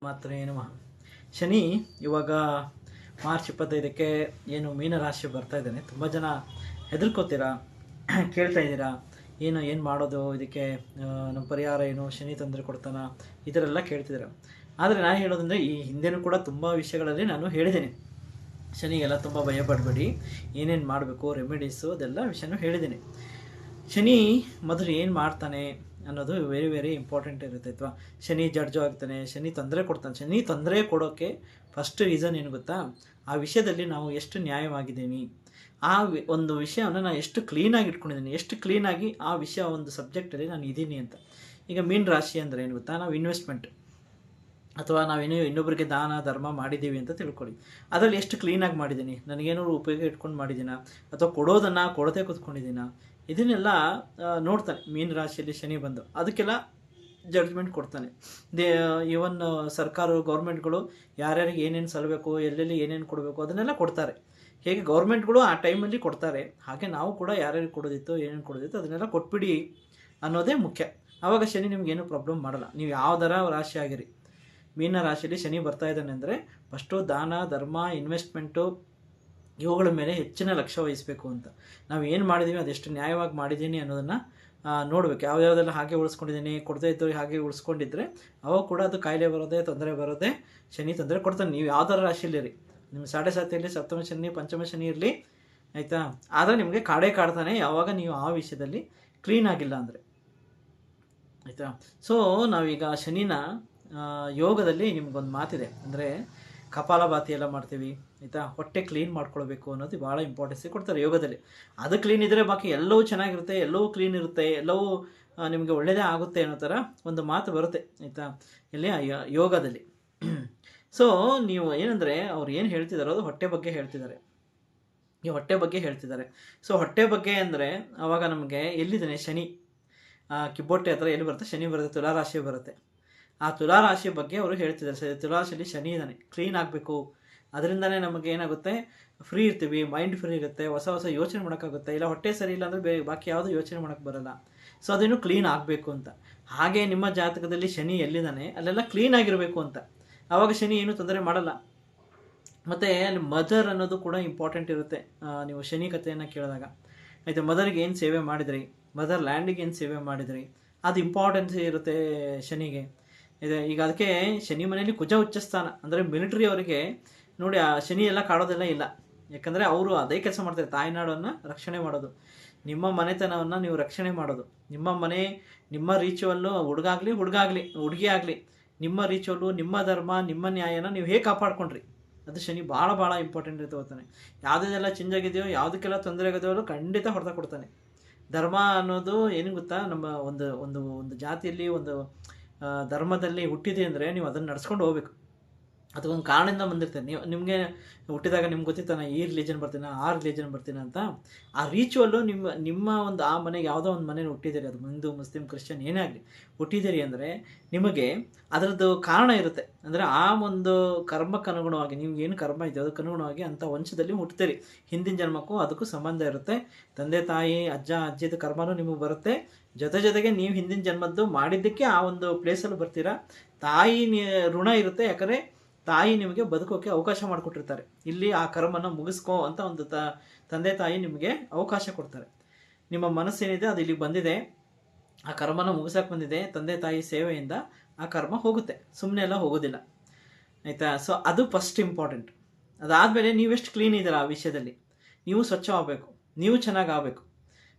ಮಾತ್ರೇ ನಮಃ. ಶನಿ ಇವಾಗ ಮಾರ್ಚ್ 25ಕ್ಕೆ ಏನು ಮೀನರಾಶಿ ಬರ್ತಾ ಇದ್ದಾನೆ. ತುಂಬ ಜನ ಹೆದರ್ಕೋತೀರಾ, ಕೇಳ್ತಾ ಇದ್ದೀರಾ ಏನು ಮಾಡೋದು ಇದಕ್ಕೆ, ನಮ್ಮ ಪರಿಹಾರ ಏನು, ಶನಿ ತೊಂದರೆ ಕೊಡ್ತಾನ, ಈ ಥರ ಎಲ್ಲ ಕೇಳ್ತಿದ್ದೀರಾ. ಆದರೆ ನಾನು ಹೇಳೋದಂದರೆ ಈ ಹಿಂದೆನೂ ಕೂಡ ತುಂಬ ವಿಷಯಗಳಲ್ಲಿ ನಾನು ಹೇಳಿದ್ದೀನಿ. ಶನಿಗೆಲ್ಲ ತುಂಬ ಭಯಪಡಬೇಡಿ, ಏನೇನು ಮಾಡಬೇಕು ರೆಮಿಡೀಸು ಅದೆಲ್ಲ ವಿಷಯನೂ ಹೇಳಿದ್ದೀನಿ. ಶನಿ ಮೊದಲು ಏನು ಮಾಡ್ತಾನೆ ಅನ್ನೋದು ವೆರಿ ವೆರಿ ಇಂಪಾರ್ಟೆಂಟ್ ಇರುತ್ತೆ ಅಥವಾ ಶನಿ ಜಡ್ಜು ಆಗ್ತಾನೆ, ಶನಿ ತೊಂದರೆ ಕೊಡ್ತಾನೆ. ಶನಿ ತೊಂದರೆ ಕೊಡೋಕ್ಕೆ ಫಸ್ಟ್ ರೀಸನ್ ಏನು ಗೊತ್ತಾ? ಆ ವಿಷಯದಲ್ಲಿ ನಾವು ಎಷ್ಟು ನ್ಯಾಯವಾಗಿದ್ದೀನಿ, ಆ ಒಂದು ವಿಷಯವನ್ನು ನಾನು ಎಷ್ಟು ಕ್ಲೀನಾಗಿ ಇಟ್ಕೊಂಡಿದ್ದೀನಿ, ಎಷ್ಟು ಕ್ಲೀನಾಗಿ ಆ ವಿಷಯ ಒಂದು ಸಬ್ಜೆಕ್ಟಲ್ಲಿ ನಾನು ಇದ್ದೀನಿ ಅಂತ. ಈಗ ಮೀನ ರಾಶಿ ಅಂದರೆ ಏನು ಗೊತ್ತಾ? ನಾವು ಇನ್ವೆಸ್ಟ್ಮೆಂಟ್ ಅಥವಾ ನಾವೇನೋ ಇನ್ನೊಬ್ಬರಿಗೆ ದಾನ ಧರ್ಮ ಮಾಡಿದ್ದೀವಿ ಅಂತ ತಿಳ್ಕೊಳ್ಳಿ. ಅದರಲ್ಲಿ ಎಷ್ಟು ಕ್ಲೀನಾಗಿ ಮಾಡಿದ್ದೀನಿ, ನನಗೇನಾದ್ರು ಉಪಯೋಗ ಇಟ್ಕೊಂಡು ಮಾಡಿದ್ದೀನ ಅಥವಾ ಕೊಡೋದನ್ನು ಕೊಡದೆ ಕೂತ್ಕೊಂಡಿದ್ದೀನ, ಇದನ್ನೆಲ್ಲ ನೋಡ್ತಾನೆ ಮೀನ ರಾಶಿಯಲ್ಲಿ ಶನಿ ಬಂದು. ಅದಕ್ಕೆಲ್ಲ ಜಡ್ಜ್ಮೆಂಟ್ ಕೊಡ್ತಾನೆ. ಇವನ್ ಸರ್ಕಾರ ಗೌರ್ಮೆಂಟ್ಗಳು ಯಾರ್ಯಾರಿಗೆ ಏನೇನು ಸಲ್ಲಬೇಕು, ಎಲ್ಲೆಲ್ಲಿ ಏನೇನು ಕೊಡಬೇಕು ಅದನ್ನೆಲ್ಲ ಕೊಡ್ತಾರೆ. ಹೇಗೆ ಗೌರ್ಮೆಂಟ್ಗಳು ಆ ಟೈಮಲ್ಲಿ ಕೊಡ್ತಾರೆ, ಹಾಗೆ ನಾವು ಕೂಡ ಯಾರ್ಯಾರಿಗೆ ಕೊಡೋದಿತ್ತು ಏನೇನು ಕೊಡೋದಿತ್ತು ಅದನ್ನೆಲ್ಲ ಕೊಟ್ಬಿಡಿ ಅನ್ನೋದೇ ಮುಖ್ಯ. ಆವಾಗ ಶನಿ ನಿಮಗೇನು ಪ್ರಾಬ್ಲಮ್ ಮಾಡಲ್ಲ. ನೀವು ಯಾವ್ದಾರ ರಾಶಿ ಆಗಿರಿ, ಮೀನ ರಾಶಿಯಲ್ಲಿ ಶನಿ ಬರ್ತಾ ಇದ್ದಾನೆ ಅಂದರೆ ಫಸ್ಟು ದಾನ ಧರ್ಮ ಇನ್ವೆಸ್ಟ್ಮೆಂಟು ಇವುಗಳ ಮೇಲೆ ಹೆಚ್ಚಿನ ಲಕ್ಷ್ಯ ವಹಿಸಬೇಕು ಅಂತ. ನಾವು ಏನು ಮಾಡಿದ್ದೀವಿ ಅದೆಷ್ಟು ನ್ಯಾಯವಾಗಿ ಮಾಡಿದ್ದೀನಿ ಅನ್ನೋದನ್ನು ನೋಡಬೇಕು. ಯಾವ್ಯಾವುದೆಲ್ಲ ಹಾಗೆ ಉಳಿಸ್ಕೊಂಡಿದ್ದೀನಿ, ಕೊಡದೇ ಇದ್ದವ್ರಿಗೆ ಹಾಗೆ ಉಳಿಸ್ಕೊಂಡಿದ್ರೆ ಅವಾಗ ಕೂಡ ಅದು ಕಾಯಿಲೆ ಬರೋದೇ, ತೊಂದರೆ ಬರೋದೇ, ಶನಿ ತೊಂದರೆ ಕೊಡ್ತಾನೆ. ನೀವು ಯಾವ್ದಾರ ರಾಶಿಯಲ್ಲಿರಿ, ನಿಮ್ಮ 7.5 ಸಪ್ತಮ ಶನಿ ಪಂಚಮ ಶನಿ ಇರಲಿ, ಆಯಿತಾ, ಆದರೆ ನಿಮಗೆ ಕಾಡ್ತಾನೆ ಯಾವಾಗ ನೀವು ಆ ವಿಷಯದಲ್ಲಿ ಕ್ಲೀನ್ ಆಗಿಲ್ಲ ಅಂದರೆ, ಆಯಿತಾ. ಸೊ ನಾವೀಗ ಶನಿನ ಯೋಗದಲ್ಲಿ ನಿಮ್ಗೊಂದು ಮಾತಿದೆ, ಅಂದರೆ ಕಪಾಲಭಾತಿ ಎಲ್ಲ ಮಾಡ್ತೀವಿ, ಆಯಿತಾ. ಹೊಟ್ಟೆ ಕ್ಲೀನ್ ಮಾಡ್ಕೊಳ್ಬೇಕು ಅನ್ನೋದು ಭಾಳ ಇಂಪಾರ್ಟೆನ್ಸ್ ಕೊಡ್ತಾರೆ ಯೋಗದಲ್ಲಿ. ಅದು ಕ್ಲೀನ್ ಇದ್ದರೆ ಬಾಕಿ ಎಲ್ಲವೂ ಚೆನ್ನಾಗಿರುತ್ತೆ, ಎಲ್ಲವೂ ಕ್ಲೀನ್ ಇರುತ್ತೆ, ಎಲ್ಲವೂ ನಿಮಗೆ ಒಳ್ಳೆಯದೇ ಆಗುತ್ತೆ ಅನ್ನೋ ಥರ ಒಂದು ಮಾತು ಬರುತ್ತೆ, ಆಯಿತಾ, ಇಲ್ಲಿ ಯೋಗದಲ್ಲಿ. ಸೊ ನೀವು ಏನಂದರೆ ಅವ್ರು ಏನು ಹೇಳ್ತಿದಾರೋ ಅದು ಹೊಟ್ಟೆ ಬಗ್ಗೆ ಹೇಳ್ತಿದ್ದಾರೆ, ಈ ಹೊಟ್ಟೆ ಬಗ್ಗೆ ಹೇಳ್ತಿದ್ದಾರೆ. ಸೊ ಹೊಟ್ಟೆ ಬಗ್ಗೆ ಅಂದರೆ ಆವಾಗ ನಮಗೆ ಎಲ್ಲಿದ್ದಾನೆ ಶನಿ, ಕಿಬ್ಬೊಟ್ಟೆ ಹತ್ರ ಎಲ್ಲಿ ಬರುತ್ತೆ ಶನಿ ಬರುತ್ತೆ, ತುಲಾರಾಶಿ ಬರುತ್ತೆ. ಆ ತುಲಾರಾಶಿಯ ಬಗ್ಗೆ ಅವರು ಹೇಳ್ತಿದ್ದಾರೆ. ತುಲಾರಾಶಿಯಲ್ಲಿ ಶನಿ ಇದ್ದಾನೆ, ಕ್ಲೀನ್ ಆಗಬೇಕು. ಅದರಿಂದನೇ ನಮಗೆ ಏನಾಗುತ್ತೆ, ಫ್ರೀ ಇರ್ತೀವಿ, ಮೈಂಡ್ ಫ್ರೀ ಇರುತ್ತೆ, ಹೊಸ ಹೊಸ ಯೋಚನೆ ಮಾಡೋಕ್ಕಾಗುತ್ತೆ. ಇಲ್ಲ ಹೊಟ್ಟೆ ಸರಿ ಇಲ್ಲ ಅಂದರೆ ಬಾಕಿ ಯಾವುದು ಯೋಚನೆ ಮಾಡೋಕ್ಕೆ ಬರಲ್ಲ. ಸೊ ಅದೇನು ಕ್ಲೀನ್ ಆಗಬೇಕು ಅಂತ. ಹಾಗೆ ನಿಮ್ಮ ಜಾತಕದಲ್ಲಿ ಶನಿ ಎಲ್ಲಿದ್ದಾನೆ ಅಲ್ಲೆಲ್ಲ ಕ್ಲೀನ್ ಆಗಿರಬೇಕು ಅಂತ. ಆವಾಗ ಶನಿ ಏನೂ ತೊಂದರೆ ಮಾಡಲ್ಲ. ಮತ್ತು ಅಲ್ಲಿ ಮದರ್ ಅನ್ನೋದು ಕೂಡ ಇಂಪಾರ್ಟೆಂಟ್ ಇರುತ್ತೆ. ನೀವು ಶನಿ ಕಥೆಯನ್ನು ಕೇಳಿದಾಗ, ಆಯಿತು, ಮದರ್ಗೆ ಏನು ಸೇವೆ ಮಾಡಿದ್ರಿ, ಮದರ್ ಲ್ಯಾಂಡಿಗೆ ಏನು ಸೇವೆ ಮಾಡಿದ್ರಿ, ಅದು ಇಂಪಾರ್ಟೆನ್ಸ್ ಇರುತ್ತೆ ಶನಿಗೆ. ಇದೆ ಈಗ ಅದಕ್ಕೆ ಶನಿ ಮನೆಯಲ್ಲಿ ಕುಜ ಉಚ್ಚಸ್ಥಾನ ಅಂದರೆ ಮಿಲಿಟ್ರಿ ಅವರಿಗೆ ನೋಡಿ, ಆ ಶನಿ ಎಲ್ಲ ಕಾಡೋದೆಲ್ಲ ಇಲ್ಲ. ಯಾಕಂದರೆ ಅವರು ಅದೇ ಕೆಲಸ ಮಾಡ್ತಾರೆ, ತಾಯ್ನಾಡನ್ನು ರಕ್ಷಣೆ ಮಾಡೋದು, ನಿಮ್ಮ ಮನೆತನವನ್ನು ನೀವು ರಕ್ಷಣೆ ಮಾಡೋದು. ನಿಮ್ಮ ಮನೆ, ನಿಮ್ಮ ರೀಚುವಲ್ಲು, ಹುಡುಗಿ ಆಗಲಿ, ನಿಮ್ಮ ರೀಚುವಲ್ಲು, ನಿಮ್ಮ ಧರ್ಮ, ನಿಮ್ಮ ನ್ಯಾಯನ ನೀವು ಹೇಗೆ ಕಾಪಾಡ್ಕೊಂಡ್ರಿ, ಅದು ಶನಿ ಭಾಳ ಭಾಳ ಇಂಪಾರ್ಟೆಂಟ್ ಇರುತ್ತೆ ಹೋಗ್ತಾನೆ. ಯಾವುದೆಲ್ಲ ಚೇಂಜ್ ಆಗಿದೆಯೋ, ಯಾವುದಕ್ಕೆಲ್ಲ ತೊಂದರೆ ಆಗಿದೆಯೋ ಖಂಡಿತ ಹೊಡೆತ ಕೊಡ್ತಾನೆ. ಧರ್ಮ ಅನ್ನೋದು ಏನು ಗೊತ್ತಾ, ನಮ್ಮ ಒಂದು ಒಂದು ಒಂದು ಜಾತಿಯಲ್ಲಿ ಒಂದು ಧರ್ಮದಲ್ಲಿ ಹುಟ್ಟಿದೆ ಅಂದರೆ ನೀವು ಅದನ್ನು ನಡ್ಸ್ಕೊಂಡು ಹೋಗ್ಬೇಕು. ಅದಕ್ಕೊಂದು ಕಾರಣದಿಂದ ಬಂದಿರ್ತೇನೆ. ನಿಮಗೆ ಹುಟ್ಟಿದಾಗ ನಿಮ್ಗೆ ಗೊತ್ತಿತ್ತು ನಾನು ಈ ರಿಲಿಜನ್ ಬರ್ತೀನಿ, ಆ ರಿಲಿಜನ್ ಬರ್ತೀನಿ ಅಂತ. ಆ ರೀಚುವಲ್ಲು ನಿಮ್ಮ ಒಂದು ಆ ಮನೆಗೆ ಯಾವುದೋ ಒಂದು ಮನೇಲಿ ಹುಟ್ಟಿದ್ದೀರಿ, ಅದು ಹಿಂದೂ ಮುಸ್ಲಿಂ ಕ್ರಿಶ್ಚಿಯನ್ ಏನೇ ಆಗಲಿ ಹುಟ್ಟಿದ್ದೀರಿ ಅಂದರೆ ನಿಮಗೆ ಅದರದ್ದು ಕಾರಣ ಇರುತ್ತೆ. ಅಂದರೆ ಆ ಒಂದು ಕರ್ಮಕ್ಕೆ ಅನುಗುಣವಾಗಿ ನಿಮ್ಗೆ ಏನು ಕರ್ಮ ಇದೆ ಅದಕ್ಕೆ ಅನುಗುಣವಾಗಿ ಅಂಥ ವಂಶದಲ್ಲಿ ಹುಟ್ಟುತ್ತೀರಿ. ಹಿಂದಿನ ಜನ್ಮಕ್ಕೂ ಅದಕ್ಕೂ ಸಂಬಂಧ ಇರುತ್ತೆ. ತಂದೆ ತಾಯಿ ಅಜ್ಜ ಅಜ್ಜಿದ ಕರ್ಮನೂ ನಿಮಗೆ ಬರುತ್ತೆ. ಜೊತೆಗೆ ನೀವು ಹಿಂದಿನ ಜನ್ಮದ್ದು ಮಾಡಿದ್ದಕ್ಕೆ ಆ ಒಂದು ಪ್ಲೇಸಲ್ಲಿ ಬರ್ತೀರಾ. ತಾಯಿ ಋಣ ಇರುತ್ತೆ, ಯಾಕಂದರೆ ತಾಯಿ ನಿಮಗೆ ಬದುಕೋಕ್ಕೆ ಅವಕಾಶ ಮಾಡಿಕೊಟ್ಟಿರ್ತಾರೆ. ಇಲ್ಲಿ ಆ ಕರ್ಮನ ಮುಗಿಸ್ಕೋ ಅಂತ ಒಂದು ತಂದೆ ತಾಯಿ ನಿಮಗೆ ಅವಕಾಶ ಕೊಡ್ತಾರೆ. ನಿಮ್ಮ ಮನಸ್ಸೇನಿದೆ ಅದು ಇಲ್ಲಿಗೆ ಬಂದಿದೆ, ಆ ಕರ್ಮನ ಮುಗಿಸೋಕೆ ಬಂದಿದೆ, ತಂದೆ ತಾಯಿ ಸೇವೆಯಿಂದ ಆ ಕರ್ಮ ಹೋಗುತ್ತೆ, ಸುಮ್ಮನೆ ಎಲ್ಲ ಹೋಗೋದಿಲ್ಲ, ಆಯಿತಾ. ಸೊ ಅದು ಫಸ್ಟ್ ಇಂಪಾರ್ಟೆಂಟ್. ಅದಾದಮೇಲೆ ನೀವೆಷ್ಟು ಕ್ಲೀನ್ ಇದ್ದೀರಾ ಆ ವಿಷಯದಲ್ಲಿ, ನೀವು ಸ್ವಚ್ಛ ಆಗಬೇಕು, ನೀವು ಚೆನ್ನಾಗಿ ಆಗಬೇಕು,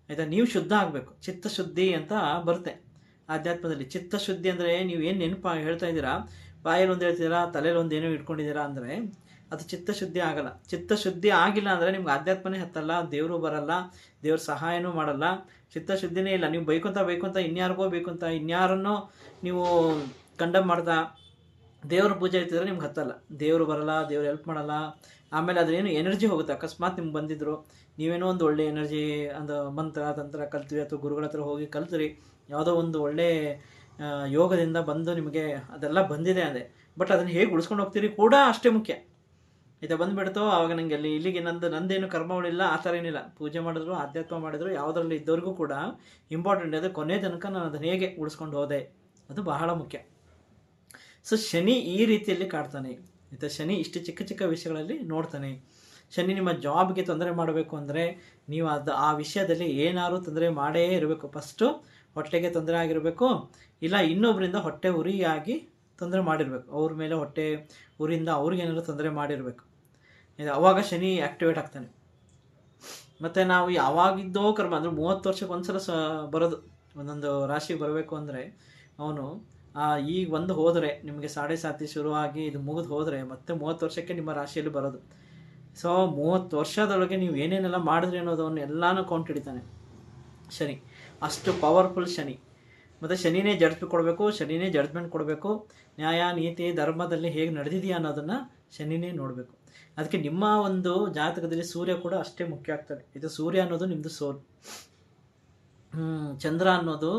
ಆಯಿತಾ, ನೀವು ಶುದ್ಧ ಆಗಬೇಕು. ಚಿತ್ತಶುದ್ಧಿ ಅಂತ ಬರುತ್ತೆ ಆಧ್ಯಾತ್ಮದಲ್ಲಿ. ಚಿತ್ತಶುದ್ಧಿ ಅಂದರೆ ನೀವು ಏನು ಹೇಳ್ತಾ ಇದ್ದೀರಾ, ಬಾಯಲ್ಲಿ ಒಂದು ಹೇಳ್ತಿದ್ದೀರಾ, ತಲೆಯಲ್ಲಿ ಒಂದು ಏನೋ ಇಟ್ಕೊಂಡಿದ್ದೀರಾ ಅಂದರೆ ಅದು ಚಿತ್ತಶುದ್ಧಿ ಆಗಲ್ಲ. ಚಿತ್ತಶುದ್ಧಿ ಆಗಿಲ್ಲ ಅಂದರೆ ನಿಮ್ಗೆ ಆಧ್ಯಾತ್ಮನೇ ಹತ್ತಲ್ಲ, ದೇವರು ಬರಲ್ಲ, ದೇವ್ರ ಸಹಾಯನೂ ಮಾಡಲ್ಲ, ಚಿತ್ತಶುದ್ಧಿನೇ ಇಲ್ಲ. ನೀವು ಬೈಕೊಂತ ಇನ್ಯಾರಿಗೋ ಬೇಕಂತ ಇನ್ಯಾರನ್ನೋ ನೀವು ಕಂಡಮ್ ಮಾಡ್ತಾ ದೇವ್ರ ಪೂಜೆ ಇರ್ತಿದ್ರೆ ನಿಮ್ಗೆ ಹತ್ತಲ್ಲ, ದೇವರು ಬರಲ್ಲ, ದೇವ್ರು ಹೆಲ್ಪ್ ಮಾಡಲ್ಲ. ಆಮೇಲೆ ಅದೇನು ಎನರ್ಜಿ ಹೋಗುತ್ತೆ. ಅಕಸ್ಮಾತ್ ನಿಮ್ಗೆ ಬಂದಿದ್ರು, ನೀವೇನೋ ಒಂದು ಒಳ್ಳೆ ಎನರ್ಜಿ ಒಂದು ಮಂತ್ರ ತಂತ್ರ ಕಲ್ತ್ರಿ ಅಥವಾ ಗುರುಗಳ ಹತ್ರ ಹೋಗಿ ಕಲ್ತ್ರಿ, ಯಾವುದೋ ಒಂದು ಒಳ್ಳೆ ಯೋಗದಿಂದ ಬಂದು ನಿಮಗೆ ಅದೆಲ್ಲ ಬಂದಿದೆ ಅಂದರೆ, ಬಟ್ ಅದನ್ನು ಹೇಗೆ ಉಳಿಸ್ಕೊಂಡು ಹೋಗ್ತೀರಿ ಕೂಡ ಅಷ್ಟೇ ಮುಖ್ಯ. ಇದು ಬಂದುಬಿಡ್ತೋ ಆವಾಗ ನನಗೆ ಇಲ್ಲಿಗೆ ನಂದೇನು ಕರ್ಮಗಳಿಲ್ಲ ಆ ಥರ ಏನಿಲ್ಲ. ಪೂಜೆ ಮಾಡಿದ್ರು, ಆಧ್ಯಾತ್ಮ ಮಾಡಿದ್ರು, ಯಾವುದರಲ್ಲಿ ಇದ್ದವ್ರಿಗೂ ಕೂಡ ಇಂಪಾರ್ಟೆಂಟ್. ಅದು ಕೊನೆ ತನಕ ನಾನು ಅದನ್ನು ಹೇಗೆ ಉಳಿಸ್ಕೊಂಡು ಹೋದೆ, ಅದು ಬಹಳ ಮುಖ್ಯ. ಸೊ ಶನಿ ಈ ರೀತಿಯಲ್ಲಿ ಕಾಡ್ತಾನೆ ಆಯಿತಾ. ಶನಿ ಇಷ್ಟು ಚಿಕ್ಕ ಚಿಕ್ಕ ವಿಷಯಗಳಲ್ಲಿ ನೋಡ್ತಾನೆ. ಶನಿ ನಿಮ್ಮ ಜಾಬ್ಗೆ ತೊಂದರೆ ಮಾಡಬೇಕು ಅಂದರೆ ನೀವು ಆ ವಿಷಯದಲ್ಲಿ ಏನಾದ್ರು ತೊಂದರೆ ಮಾಡೇ ಇರಬೇಕು. ಫಸ್ಟು ಹೊಟ್ಟೆಗೆ ತೊಂದರೆ ಆಗಿರಬೇಕು, ಇಲ್ಲ ಇನ್ನೊಬ್ಬರಿಂದ ಹೊಟ್ಟೆ ಉರಿಯಾಗಿ ತೊಂದರೆ ಮಾಡಿರಬೇಕು, ಅವ್ರ ಮೇಲೆ ಹೊಟ್ಟೆ ಉರಿಯಿಂದ ಅವ್ರಿಗೇನಾದ್ರು ತೊಂದರೆ ಮಾಡಿರಬೇಕು. ಅವಾಗ ಶನಿ ಆ್ಯಕ್ಟಿವೇಟ್ ಆಗ್ತಾನೆ. ಮತ್ತು ನಾವು ಯಾವಾಗಿದ್ದೋ ಕರ್ಮ ಅಂದರೆ 30 ವರ್ಷಕ್ಕೆ ಒಂದ್ಸಲ ಬರೋದು ಒಂದೊಂದು ರಾಶಿಗೆ ಬರಬೇಕು ಅಂದರೆ ಅವನು ಈಗ ಒಂದು ಹೋದರೆ ನಿಮಗೆ 7.5 ಶುರುವಾಗಿ ಇದು ಮುಗಿದು ಹೋದರೆ ಮತ್ತೆ 30 ವರ್ಷಕ್ಕೆ ನಿಮ್ಮ ರಾಶಿಯಲ್ಲಿ ಬರೋದು. ಸೊ 30 ವರ್ಷದೊಳಗೆ ನೀವು ಏನೇನೆಲ್ಲ ಮಾಡಿದ್ರಿ ಅನ್ನೋದನ್ನು ಎಲ್ಲನೂ ಕೌಂಟ್ ಹಿಡಿತಾನೆ ಶನಿ. ಅಷ್ಟು ಪವರ್ಫುಲ್ ಶನಿ. ಮತ್ತು ಶನಿನೇ ಕೊಡಬೇಕು, ಶನಿನೇ ಜಡ್ಜ್ಮೆಂಟ್ ಕೊಡಬೇಕು. ನ್ಯಾಯ ನೀತಿ ಧರ್ಮದಲ್ಲಿ ಹೇಗೆ ನಡೆದಿದೆಯಾ ಅನ್ನೋದನ್ನು ಶನಿನೇ ನೋಡಬೇಕು. ಅದಕ್ಕೆ ನಿಮ್ಮ ಒಂದು ಜಾತಕದಲ್ಲಿ ಸೂರ್ಯ ಕೂಡ ಅಷ್ಟೇ ಮುಖ್ಯ ಆಗ್ತದೆ. ಇದು ಸೂರ್ಯ ಅನ್ನೋದು ನಿಮ್ಮದು ಸೋಲ್, ಚಂದ್ರ ಅನ್ನೋದು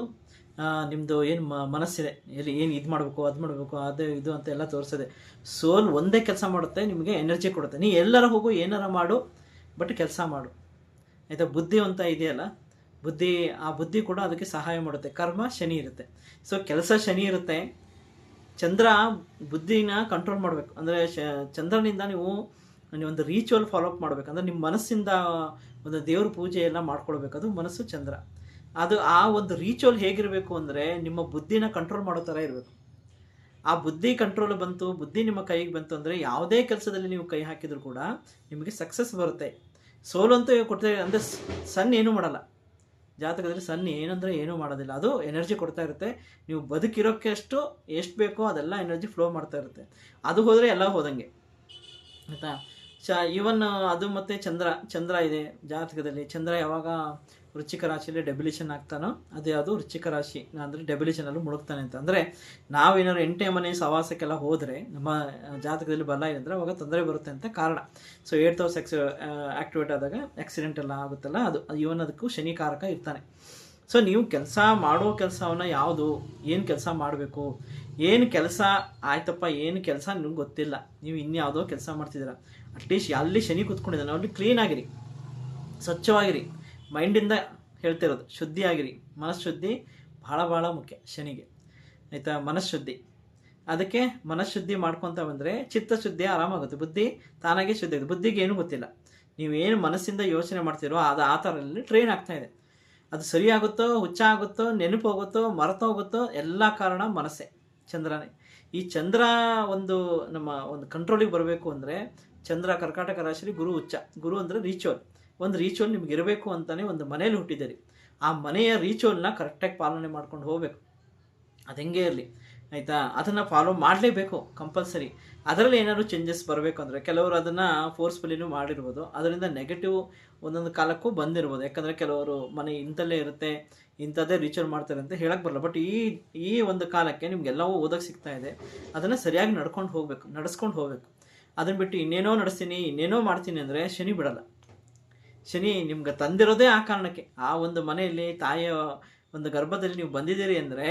ನಿಮ್ಮದು ಏನು ಮನಸ್ಸಿದೆ, ಎಲ್ಲಿ ಏನು ಇದು ಮಾಡಬೇಕು ಅದು ಮಾಡಬೇಕು ಅದು ಇದು ಅಂತ ಎಲ್ಲ ತೋರಿಸದೆ. ಸೋಲ್ ಒಂದೇ ಕೆಲಸ ಮಾಡುತ್ತೆ, ನಿಮಗೆ ಎನರ್ಜಿ ಕೊಡುತ್ತೆ. ನೀ ಎಲ್ಲರ ಹೋಗು ಏನಾರ ಮಾಡು, ಬಟ್ ಕೆಲಸ ಮಾಡು ಆಯಿತಾ. ಬುದ್ಧಿ ಅಂತ ಇದೆಯಲ್ಲ, ಆ ಬುದ್ಧಿ ಕೂಡ ಅದಕ್ಕೆ ಸಹಾಯ ಮಾಡುತ್ತೆ. ಕರ್ಮ ಶನಿ ಇರುತ್ತೆ. ಸೊ ಕೆಲಸ ಶನಿ ಇರುತ್ತೆ. ಚಂದ್ರ ಬುದ್ಧಿನ ಕಂಟ್ರೋಲ್ ಮಾಡಬೇಕು. ಅಂದರೆ ಚಂದ್ರನಿಂದ ನೀವು ಒಂದು ರಿಚುವಲ್ ಫಾಲೋಅಪ್ ಮಾಡಬೇಕು. ಅಂದರೆ ನಿಮ್ಮ ಮನಸ್ಸಿಂದ ಒಂದು ದೇವ್ರ ಪೂಜೆ ಎಲ್ಲ ಮಾಡ್ಕೊಳ್ಬೇಕು. ಅದು ಮನಸ್ಸು ಚಂದ್ರ. ಅದು ಆ ಒಂದು ರಿಚುವಲ್ ಹೇಗಿರಬೇಕು ಅಂದರೆ ನಿಮ್ಮ ಬುದ್ಧಿನ ಕಂಟ್ರೋಲ್ ಮಾಡೋ ಥರ ಇರಬೇಕು. ಆ ಬುದ್ಧಿ ಕಂಟ್ರೋಲ್ ಬಂತು, ಬುದ್ಧಿ ನಿಮ್ಮ ಕೈಗೆ ಬಂತು ಅಂದರೆ ಯಾವುದೇ ಕೆಲಸದಲ್ಲಿ ನೀವು ಕೈ ಹಾಕಿದರೂ ಕೂಡ ನಿಮಗೆ ಸಕ್ಸಸ್ ಬರುತ್ತೆ. ಸೋಲು ಅಂತೂ ಕೊಡ್ತೇವೆ ಅಂದರೆ ಸನ್ ಏನೂ ಮಾಡಲ್ಲ ಜಾತಕದಲ್ಲಿ. ಸನ್ ಏನಂದರೆ ಏನೂ ಮಾಡೋದಿಲ್ಲ, ಅದು ಎನರ್ಜಿ ಕೊಡ್ತಾ ಇರುತ್ತೆ. ನೀವು ಬದುಕಿರೋಕ್ಕೆ ಎಷ್ಟು ಬೇಕೋ ಅದೆಲ್ಲ ಎನರ್ಜಿ ಫ್ಲೋ ಮಾಡ್ತಾ ಇರುತ್ತೆ. ಅದು ಹೋದರೆ ಎಲ್ಲ ಹೋದಂಗೆ ಆಯಿತಾ. ಈವನ್ ಅದು ಮತ್ತು ಚಂದ್ರ ಇದೆ ಜಾತಕದಲ್ಲಿ. ಚಂದ್ರ ಯಾವಾಗ ವೃಶ್ಚಿಕ ರಾಶಿಯಲ್ಲಿ ಡೆಬಿಲಿಷನ್ ಆಗ್ತಾನೋ ಅದು ಯಾವುದು ವೃಶ್ಚಿಕ ರಾಶಿ ಅಂದರೆ ಡೆಬಿಲಿಷನಲ್ಲೂ ಮುಳುಗ್ತಾನೆ ಅಂತ. ಅಂದರೆ ನಾವೇನಾದ್ರು 8ನೇ ಮನೆ ಸವಾಸಕ್ಕೆಲ್ಲ ಹೋದರೆ ನಮ್ಮ ಜಾತಕದಲ್ಲಿ ಬಲ ಇದ್ರೆ ಅವಾಗ ತೊಂದರೆ ಬರುತ್ತೆ ಅಂತ ಕಾರಣ. ಸೊ 8th ಹೌಸ್ ಆ್ಯಕ್ಟಿವೇಟ್ ಆದಾಗ ಆಕ್ಸಿಡೆಂಟ್ ಎಲ್ಲ ಆಗುತ್ತಲ್ಲ, ಅದು ಇವನ್ ಅದಕ್ಕೂ ಶನಿಕಾರಕ ಇರ್ತಾನೆ. ಸೊ ನೀವು ಕೆಲಸ ಮಾಡೋ ಕೆಲಸವನ್ನು ಯಾವುದು, ಏನು ಕೆಲಸ ಮಾಡಬೇಕು, ಏನು ಕೆಲಸ ಆಯ್ತಪ್ಪ, ಏನು ಕೆಲಸ ನಿಮ್ಗೆ ಗೊತ್ತಿಲ್ಲ, ನೀವು ಇನ್ಯಾವುದೋ ಕೆಲಸ ಮಾಡ್ತಿದ್ದೀರ, ಅಟ್ಲೀಸ್ಟ್ ಅಲ್ಲಿ ಶನಿ ಕೂತ್ಕೊಂಡಿದ್ದಾನೆ ಅಲ್ಲಿ ಕ್ಲೀನಾಗಿರಿ, ಸ್ವಚ್ಛವಾಗಿರಿ. ಮೈಂಡಿಂದ ಹೇಳ್ತಿರೋದು, ಶುದ್ಧಿಯಾಗಿರಿ. ಮನಃಶುದ್ಧಿ ಭಾಳ ಮುಖ್ಯ ಶನಿಗೆ ಆಯಿತಾ. ಮನಃಶುದ್ಧಿ, ಅದಕ್ಕೆ ಮನಃಶುದ್ಧಿ ಮಾಡ್ಕೊತ ಬಂದರೆ ಚಿತ್ತಶುದ್ಧಿ ಆರಾಮಾಗುತ್ತೆ. ಬುದ್ಧಿ ತಾನಾಗೆ ಶುದ್ಧಿ ಆಗುತ್ತೆ. ಬುದ್ಧಿಗೆ ಏನೂ ಗೊತ್ತಿಲ್ಲ, ನೀವೇನು ಮನಸ್ಸಿಂದ ಯೋಚನೆ ಮಾಡ್ತಿರೋ ಅದು ಆ ಥರದಲ್ಲಿ ಟ್ರೈನ್ ಆಗ್ತಾ ಇದೆ. ಅದು ಸರಿಯಾಗುತ್ತೋ, ಹುಚ್ಚ ಆಗುತ್ತೋ, ನೆನಪು ಹೋಗುತ್ತೋ, ಮರೆತೋಗುತ್ತೋ, ಎಲ್ಲ ಕಾರಣ ಮನಸ್ಸೇ, ಚಂದ್ರನೇ. ಈ ಚಂದ್ರ ನಮ್ಮ ಒಂದು ಕಂಟ್ರೋಲಿಗೆ ಬರಬೇಕು ಅಂದರೆ ಚಂದ್ರ ಕರ್ಕಾಟಕ ರಾಶಿಯಲ್ಲಿ ಗುರು ಉಚ್ಚ. ಗುರು ಅಂದರೆ ರಿಚುವಲ್. ಒಂದು ರಿಚುವಲ್ ನಿಮ್ಗೆ ಇರಬೇಕು ಅಂತಲೇ ಒಂದು ಮನೇಲಿ ಹುಟ್ಟಿದ್ದೀರಿ. ಆ ಮನೆಯ ರಿಚುವಲ್ನ ಕರೆಕ್ಟಾಗಿ ಪಾಲನೆ ಮಾಡ್ಕೊಂಡು ಹೋಗಬೇಕು. ಅದು ಹೆಂಗೆ ಇರಲಿ ಆಯಿತಾ, ಅದನ್ನು ಫಾಲೋ ಮಾಡಲೇಬೇಕು ಕಂಪಲ್ಸರಿ. ಅದರಲ್ಲಿ ಏನಾದರೂ ಚೇಂಜಸ್ ಬರಬೇಕು ಅಂದರೆ ಕೆಲವರು ಅದನ್ನು ಫೋರ್ಸ್ಫುಲಿನೂ ಮಾಡಿರ್ಬೋದು, ಅದರಿಂದ ನೆಗೆಟಿವ್ ಒಂದೊಂದು ಕಾಲಕ್ಕೂ ಬಂದಿರ್ಬೋದು. ಯಾಕಂದರೆ ಕೆಲವರು ಮನೆ ಇಂಥಲ್ಲೇ ಇರುತ್ತೆ, ಇಂಥದ್ದೇ ರಿಚುವಲ್ ಮಾಡ್ತಾರೆ ಅಂತ ಹೇಳಕ್ಕೆ ಬರಲ್ಲ. ಬಟ್ ಈ ಒಂದು ಕಾಲಕ್ಕೆ ನಿಮ್ಗೆಲ್ಲವೂ ಓದೋಕ್ಕೆ ಸಿಗ್ತಾ ಇದೆ, ಅದನ್ನು ಸರಿಯಾಗಿ ನಡೆಸ್ಕೊಂಡು ಹೋಗಬೇಕು. ಅದನ್ನು ಬಿಟ್ಟು ಇನ್ನೇನೋ ನಡೆಸ್ತೀನಿ, ಇನ್ನೇನೋ ಮಾಡ್ತೀನಿ ಅಂದರೆ ಶನಿ ಬಿಡಲ್ಲ. ಶನಿ ನಿಮ್ಗೆ ತಂದಿರೋದೇ ಆ ಕಾರಣಕ್ಕೆ. ಆ ಒಂದು ಮನೆಯಲ್ಲಿ ತಾಯಿಯ ಒಂದು ಗರ್ಭದಲ್ಲಿ ನೀವು ಬಂದಿದ್ದೀರಿ ಅಂದರೆ,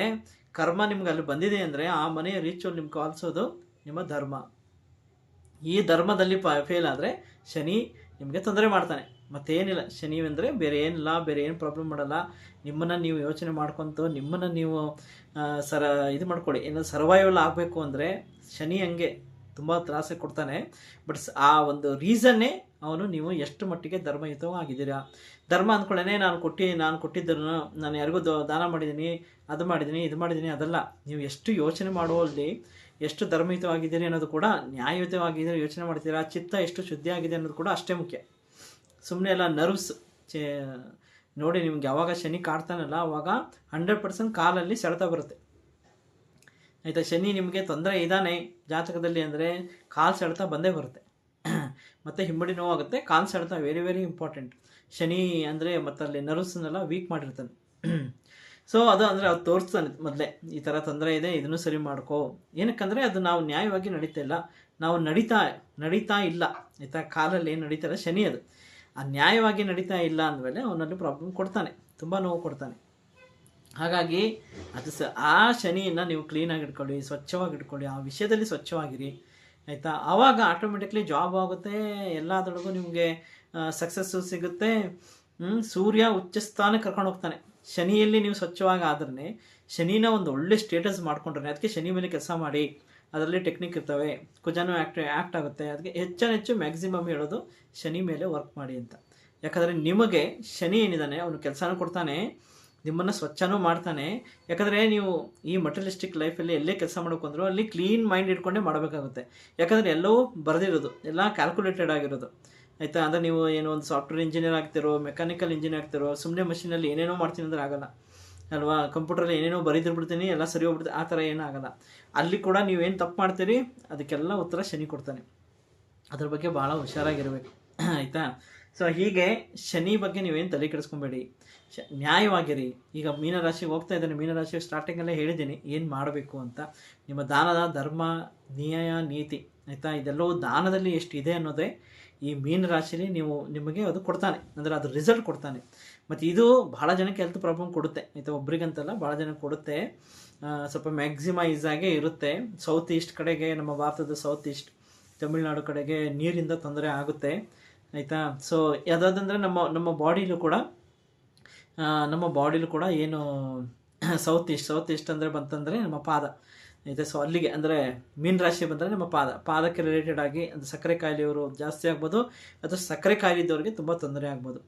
ಕರ್ಮ ನಿಮ್ಗೆ ಅಲ್ಲಿ ಬಂದಿದೆ ಅಂದರೆ, ಆ ಮನೆಯ ರಿಚುವಲ್ ನಿಮ್ಗೆ ಕಾಲ್ಸೋದು ನಿಮ್ಮ ಧರ್ಮ. ಈ ಧರ್ಮದಲ್ಲಿ ಫೇಲ್ ಆದರೆ ಶನಿ ನಿಮಗೆ ತೊಂದರೆ ಮಾಡ್ತಾನೆ. ಮತ್ತೇನಿಲ್ಲ, ಶನಿ ಅಂದರೆ ಬೇರೆ ಏನಿಲ್ಲ, ಬೇರೆ ಏನು ಪ್ರಾಬ್ಲಮ್ ಮಾಡಲ್ಲ. ನಿಮ್ಮನ್ನು ನೀವು ಯೋಚನೆ ಮಾಡ್ಕೊತ ನಿಮ್ಮನ್ನು ನೀವು ಇದು ಮಾಡ್ಕೊಳ್ಳಿ. ಏನಾದ್ರು ಸರ್ವೈವಲ್ ಆಗಬೇಕು ಅಂದರೆ ಶನಿ ಹಂಗೆ ತುಂಬ ತ್ರಾಸೆ ಕೊಡ್ತಾನೆ. ಬಟ್ ಆ ಒಂದು ರೀಸನ್ನೇ ಅವನು ನೀವು ಎಷ್ಟು ಮಟ್ಟಿಗೆ ಧರ್ಮಯುತವಾಗಿದ್ದೀರಾ. ಧರ್ಮ ಅಂದ್ಕೊಳ್ಳೇ ನಾನು ಕೊಟ್ಟಿದ್ದನ್ನು ನಾನು ಯಾರಿಗೂ ದಾನ ಮಾಡಿದ್ದೀನಿ, ಅದು ಮಾಡಿದ್ದೀನಿ, ಇದು ಮಾಡಿದ್ದೀನಿ, ಅದಲ್ಲ. ನೀವು ಎಷ್ಟು ಯೋಚನೆ ಮಾಡುವಲ್ಲಿ ಎಷ್ಟು ಧರ್ಮಯುತವಾಗಿದ್ದೀರಿ ಅನ್ನೋದು ಕೂಡ, ನ್ಯಾಯಯುತವಾಗಿದ್ದೀರಿ ಯೋಚನೆ ಮಾಡ್ತೀರಾ, ಚಿತ್ತ ಎಷ್ಟು ಶುದ್ಧಿ ಆಗಿದೆ ಅನ್ನೋದು ಕೂಡ ಅಷ್ಟೇ ಮುಖ್ಯ. ಸುಮ್ಮನೆ ಎಲ್ಲ ನರ್ವ್ಸ್ ನೋಡಿ. ನಿಮ್ಗೆ ಯಾವಾಗ ಶನಿ ಕಾಡ್ತಾನಲ್ಲ ಅವಾಗ 100% ಕಾಲಲ್ಲಿ ಸೆಳೆತ ಬರುತ್ತೆ ಆಯಿತಾ. ಶನಿ ನಿಮಗೆ ತೊಂದರೆ ಇದ್ದಾನೆ ಜಾತಕದಲ್ಲಿ ಅಂದರೆ ಕಾಲು ಸೆಳೆತ ಬಂದೇ ಬರುತ್ತೆ. ಮತ್ತು ಹಿಮ್ಮಡಿ ನೋವಾಗುತ್ತೆ. ಕಾಲು ಸೆಳೆತ ವೆರಿ ಇಂಪಾರ್ಟೆಂಟ್. ಶನಿ ಅಂದರೆ ಮತ್ತು ಅಲ್ಲಿ ನರ್ವ್ಸ್ನೆಲ್ಲ ವೀಕ್ ಮಾಡಿರ್ತಾನೆ. ಸೊ ಅದು ಅಂದರೆ ಅದು ತೋರಿಸ್ತಾನೆ ಮೊದಲೇ, ಈ ಥರ ತೊಂದರೆ ಇದೆ, ಇದನ್ನು ಸರಿ ಮಾಡ್ಕೋ. ಏನಕ್ಕಂದರೆ ಅದು ನಾವು ನ್ಯಾಯವಾಗಿ ನಡೀತಾ ಇಲ್ಲ, ನಾವು ನಡೀತಾ ಇಲ್ಲ ಆಯಿತಾ. ಕಾಲಲ್ಲಿ ಏನು ನಡೀತಾರೆ ಶನಿ, ಅದು ಆ ನ್ಯಾಯವಾಗಿ ನಡೀತಾ ಇಲ್ಲ ಅಂದಮೇಲೆ ಅವನಲ್ಲಿ ಪ್ರಾಬ್ಲಮ್ ಕೊಡ್ತಾನೆ, ತುಂಬ ನೋವು ಕೊಡ್ತಾನೆ. ಹಾಗಾಗಿ ಅದು ಆ ಶನಿಯನ್ನು ನೀವು ಕ್ಲೀನಾಗಿ ಇಟ್ಕೊಳ್ಳಿ, ಸ್ವಚ್ಛವಾಗಿ ಇಟ್ಕೊಳ್ಳಿ, ಆ ವಿಷಯದಲ್ಲಿ ಸ್ವಚ್ಛವಾಗಿರಿ ಆಯಿತಾ. ಆವಾಗ ಆಟೋಮೆಟಿಕ್ಲಿ ಜಾಬ್ ಆಗುತ್ತೆ, ಎಲ್ಲದರೊಳಗೂ ನಿಮಗೆ ಸಕ್ಸಸ್ಸು ಸಿಗುತ್ತೆ. ಸೂರ್ಯ ಉಚ್ಚ ಸ್ಥಾನಕ್ಕೆ ಕರ್ಕೊಂಡು ಹೋಗ್ತಾನೆ. ಶನಿಯಲ್ಲಿ ನೀವು ಸ್ವಚ್ಛವಾಗಿ ಆದ್ರೆ, ಶನಿನ ಒಂದು ಒಳ್ಳೆ ಸ್ಟೇಟಸ್ ಮಾಡ್ಕೊಂಡ್ರೆ, ಅದಕ್ಕೆ ಶನಿ ಮೇಲೆ ಕೆಲಸ ಮಾಡಿ, ಅದರಲ್ಲಿ ಟೆಕ್ನಿಕ್ ಇರ್ತವೆ, ಕುಜನೂ ಆ್ಯಕ್ಟ್ ಆಗುತ್ತೆ. ಅದಕ್ಕೆ ಹೆಚ್ಚು ಮ್ಯಾಕ್ಸಿಮಮ್ ಹೇಳೋದು ಶನಿ ಮೇಲೆ ವರ್ಕ್ ಮಾಡಿ ಅಂತ. ಯಾಕಂದರೆ ನಿಮಗೆ ಶನಿ ಏನಿದ್ದಾನೆ ಅವನು ಕೆಲಸನೂ ಕೊಡ್ತಾನೆ, ನಿಮ್ಮನ್ನು ಸ್ವಚ್ಛನೂ ಮಾಡ್ತಾನೆ. ಯಾಕಂದರೆ ನೀವು ಈ ಮಟೀರಿಯಲಿಸ್ಟಿಕ್ ಲೈಫಲ್ಲಿ ಎಲ್ಲೇ ಕೆಲಸ ಮಾಡೋಕ್ಕಂದ್ರೂ ಅಲ್ಲಿ ಕ್ಲೀನ್ ಮೈಂಡ್ ಇಟ್ಕೊಂಡೇ ಮಾಡಬೇಕಾಗುತ್ತೆ. ಯಾಕಂದರೆ ಎಲ್ಲವೂ ಬರೆದಿರೋದು, ಎಲ್ಲ ಕ್ಯಾಲ್ಕುಲೇಟೆಡ್ ಆಗಿರೋದು, ಆಯಿತಾ. ಅಂದರೆ ನೀವು ಏನೋ ಒಂದು ಸಾಫ್ಟ್ವೇರ್ ಇಂಜಿನಿಯರ್ ಆಗ್ತಿರೋ, ಮೆಕ್ಯಾನಿಕಲ್ ಇಂಜಿನಿಯರ್ ಆಗ್ತಿರೋ, ಸುಮ್ಮನೆ ಮಷೀನಲ್ಲಿ ಏನೇನೋ ಮಾಡ್ತೀನಿ ಅಂದರೆ ಆಗಲ್ಲ ಅಲ್ವಾ. ಕಂಪ್ಯೂಟರಲ್ಲಿ ಏನೇನೋ ಬರೀದಿರ್ಬಿಡ್ತೀನಿ, ಎಲ್ಲ ಸರಿ ಹೋಗ್ಬಿಡ್ತೀನಿ, ಆ ಥರ ಏನೂ ಆಗಲ್ಲ. ಅಲ್ಲಿ ಕೂಡ ನೀವೇನು ತಪ್ಪು ಮಾಡ್ತೀರಿ ಅದಕ್ಕೆಲ್ಲ ಉತ್ತರ ಶನಿ ಕೊಡ್ತಾನೆ. ಅದ್ರ ಬಗ್ಗೆ ಭಾಳ ಹುಷಾರಾಗಿರಬೇಕು, ಆಯಿತಾ. ಸೊ ಹೀಗೆ ಶನಿ ಬಗ್ಗೆ ನೀವೇನು ತಲೆ ಕೆಡಿಸ್ಕೊಬೇಡಿ, ನ್ಯಾಯವಾಗಿರಿ. ಈಗ ಮೀನರಾಶಿಗೆ ಹೋಗ್ತಾ ಇದ್ದಾನೆ, ಮೀನರಾಶಿ ಸ್ಟಾರ್ಟಿಂಗಲ್ಲೇ ಹೇಳಿದ್ದೀನಿ ಏನು ಮಾಡಬೇಕು ಅಂತ. ನಿಮ್ಮ ದಾನದ ಧರ್ಮ, ನ್ಯಾಯ, ನೀತಿ, ಆಯಿತಾ, ಇದೆಲ್ಲವೂ ದಾನದಲ್ಲಿ ಎಷ್ಟು ಇದೆ ಅನ್ನೋದೇ ಈ ಮೀನರಾಶಿಲಿ ನಿಮಗೆ ಅದು ಕೊಡ್ತಾನೆ, ಅಂದರೆ ಅದು ರಿಸಲ್ಟ್ ಕೊಡ್ತಾನೆ. ಮತ್ತು ಇದು ಭಾಳ ಜನಕ್ಕೆ ಹೆಲ್ತ್ ಪ್ರಾಬ್ಲಮ್ ಕೊಡುತ್ತೆ, ಆಯಿತಾ. ಒಬ್ರಿಗಂತಲ್ಲ, ಭಾಳ ಜನಕ್ಕೆ ಕೊಡುತ್ತೆ. ಸ್ವಲ್ಪ ಮ್ಯಾಕ್ಸಿಮೈಸ್ ಆಗೇ ಇರುತ್ತೆ. ಸೌತ್ ಈಸ್ಟ್ ಕಡೆಗೆ, ನಮ್ಮ ಭಾರತದ ಸೌತ್ ಈಸ್ಟ್ ತಮಿಳ್ನಾಡು ಕಡೆಗೆ ನೀರಿಂದ ತೊಂದರೆ ಆಗುತ್ತೆ, ಆಯಿತಾ. ಸೊ ಯಾವುದಾದಂದರೆ ನಮ್ಮ ಬಾಡಿಲೂ ಕೂಡ ಏನು ಸೌತ್ ಈಸ್ಟ್ ಅಂದರೆ ಬಂತಂದರೆ ನಮ್ಮ ಪಾದ, ಆಯಿತಾ. ಸೊ ಅಲ್ಲಿಗೆ ಅಂದರೆ ಮೀನರಾಶಿ ಬಂದರೆ ನಮ್ಮ ಪಾದಕ್ಕೆ ರಿಲೇಟೆಡ್ ಆಗಿ ಅದು ಸಕ್ಕರೆ ಕಾಯಿಲೆಯವರು ಜಾಸ್ತಿ ಆಗ್ಬೋದು, ಅಥವಾ ಸಕ್ಕರೆ ಕಾಯಿಲೆ ಇದ್ದವ್ರಿಗೆ ತುಂಬ ತೊಂದರೆ ಆಗ್ಬೋದು,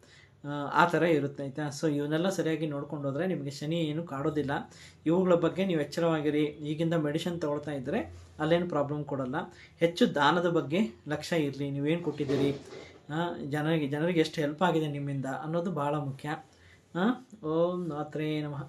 ಆ ಥರ ಇರುತ್ತೆ, ಆಯಿತಾ. ಸೊ ಇವನ್ನೆಲ್ಲ ಸರಿಯಾಗಿ ನೋಡ್ಕೊಂಡು ಹೋದರೆ ನಿಮಗೆ ಶನಿ ಏನು ಕಾಡೋದಿಲ್ಲ. ಇವುಗಳ ಬಗ್ಗೆ ನೀವು ಎಚ್ಚರವಾಗಿರಿ. ಈಗಿಂದ ಮೆಡಿಸಿನ್ ತೊಗೊಳ್ತಾ ಇದ್ದರೆ ಅಲ್ಲೇನು ಪ್ರಾಬ್ಲಮ್ ಕೊಡೋಲ್ಲ. ಹೆಚ್ಚು ದಾನದ ಬಗ್ಗೆ ಲಕ್ಷ್ಯ ಇರಲಿ, ನೀವೇನು ಕೊಟ್ಟಿದ್ದೀರಿ, ಜನರಿಗೆ ಎಷ್ಟು ಹೆಲ್ಪ್ ಆಗಿದೆ ನಿಮ್ಮಿಂದ ಅನ್ನೋದು ಭಾಳ ಮುಖ್ಯ. ಓಂ ಮಾತ್ರೇ ನಮಃ.